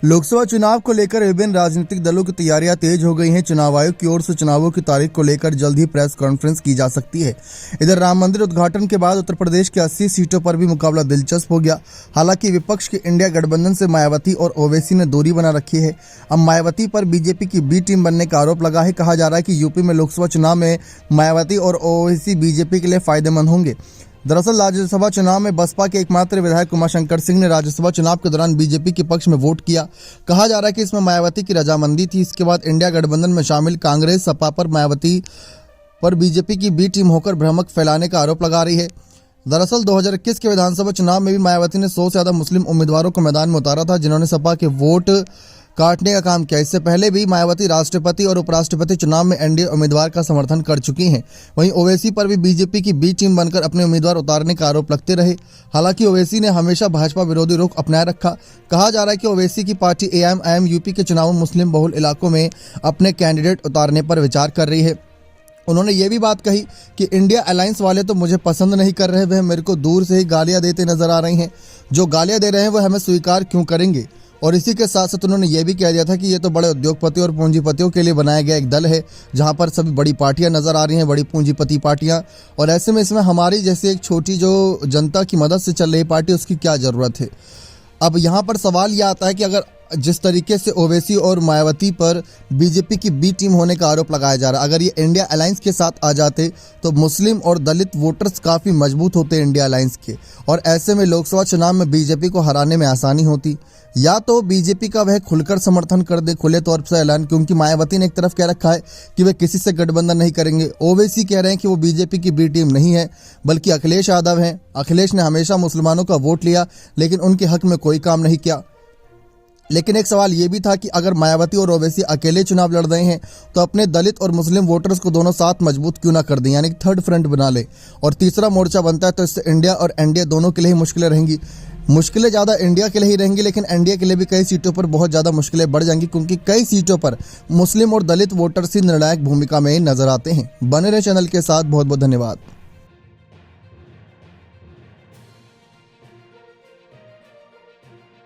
लोकसभा चुनाव को लेकर विभिन्न राजनीतिक दलों की तैयारियां तेज हो गई हैं। चुनाव आयोग की ओर से चुनावों की तारीख को लेकर जल्द ही प्रेस कॉन्फ्रेंस की जा सकती है। इधर राम मंदिर उद्घाटन के बाद उत्तर प्रदेश की 80 सीटों पर भी मुकाबला दिलचस्प हो गया। हालांकि विपक्ष के इंडिया गठबंधन से मायावती और ओवैसी ने दूरी बना रखी है। अब मायावती पर बीजेपी की बी टीम बनने का आरोप लगा है। कहा जा रहा है कि यूपी में लोकसभा चुनाव में मायावती और ओवैसी बीजेपी के लिए फायदेमंद होंगे। दरअसल राज्यसभा चुनाव में बसपा के एकमात्र विधायक उमाशंकर सिंह ने राज्यसभा चुनाव के दौरान बीजेपी के पक्ष में वोट किया। कहा जा रहा है कि इसमें मायावती की रजामंदी थी। इसके बाद इंडिया गठबंधन में शामिल कांग्रेस सपा पर मायावती पर बीजेपी की बी टीम होकर भ्रमक फैलाने का आरोप लगा रही है। दरअसल 2021 के विधानसभा चुनाव में भी मायावती ने 100 से ज्यादा मुस्लिम उम्मीदवारों को मैदान में उतारा था, जिन्होंने सपा के वोट काटने का काम किया। इससे पहले भी मायावती राष्ट्रपति और उपराष्ट्रपति चुनाव में एनडीए उम्मीदवार का समर्थन कर चुकी हैं। वहीं ओवैसी पर भी बीजेपी की बी टीम बनकर अपने उम्मीदवार उतारने का आरोप लगते रहे। हालांकि ओवैसी ने हमेशा भाजपा विरोधी रुख अपनाए रखा। कहा जा रहा है कि ओवैसी की पार्टी एआईएम यूपी के चुनाव में मुस्लिम बहुल इलाकों में अपने कैंडिडेट उतारने पर विचार कर रही है। उन्होंने ये भी बात कही कि इंडिया अलायंस वाले तो मुझे पसंद नहीं कर रहे, वह मेरे को दूर से ही गालियां देते नजर आ रही हैं। जो गालियां दे रहे हैं वह हमें स्वीकार क्यों करेंगे। और इसी के साथ साथ उन्होंने ये भी कह दिया था कि ये तो बड़े उद्योगपति और पूंजीपतियों के लिए बनाया गया एक दल है, जहां पर सभी बड़ी पार्टियां नजर आ रही हैं, बड़ी पूंजीपति पार्टियां। और ऐसे में इसमें हमारी जैसे एक छोटी जो जनता की मदद से चल रही पार्टी, उसकी क्या जरूरत है। अब यहाँ पर सवाल यह आता है कि अगर जिस तरीके से ओवैसी और मायावती पर बीजेपी की बी टीम होने का आरोप लगाया जा रहा है, अगर ये इंडिया अलायंस के साथ आ जाते तो मुस्लिम और दलित वोटर्स काफ़ी मजबूत होते इंडिया अलायंस के, और ऐसे में लोकसभा चुनाव में बीजेपी को हराने में आसानी होती। या तो बीजेपी का वह खुलकर समर्थन कर दे, खुले तौर से ऐलान, क्योंकि मायावती ने एक तरफ कह रखा है कि वे किसी से गठबंधन नहीं करेंगे। ओवैसी कह रहे हैं कि वो बीजेपी की बी टीम नहीं है, बल्कि अखिलेश यादव हैं। अखिलेश ने हमेशा मुसलमानों का वोट लिया, लेकिन उनके हक में कोई काम नहीं किया। लेकिन एक सवाल ये भी था कि अगर मायावती और ओवैसी अकेले चुनाव लड़ रहे हैं तो अपने दलित और मुस्लिम वोटर्स को दोनों साथ मजबूत क्यों ना कर दें, यानी कि थर्ड फ्रंट बना ले और तीसरा मोर्चा बनता है, तो इससे इंडिया और एनडीए दोनों के लिए ही मुश्किलें रहेंगी। मुश्किलें ज़्यादा इंडिया के लिए ही रहेंगी, लेकिन एनडीए के लिए भी कई सीटों पर बहुत ज़्यादा मुश्किलें बढ़ जाएंगी, क्योंकि कई सीटों पर मुस्लिम और दलित वोटर्स ही निर्णायक भूमिका में नजर आते हैं। बने रहे चैनल के साथ। बहुत बहुत धन्यवाद।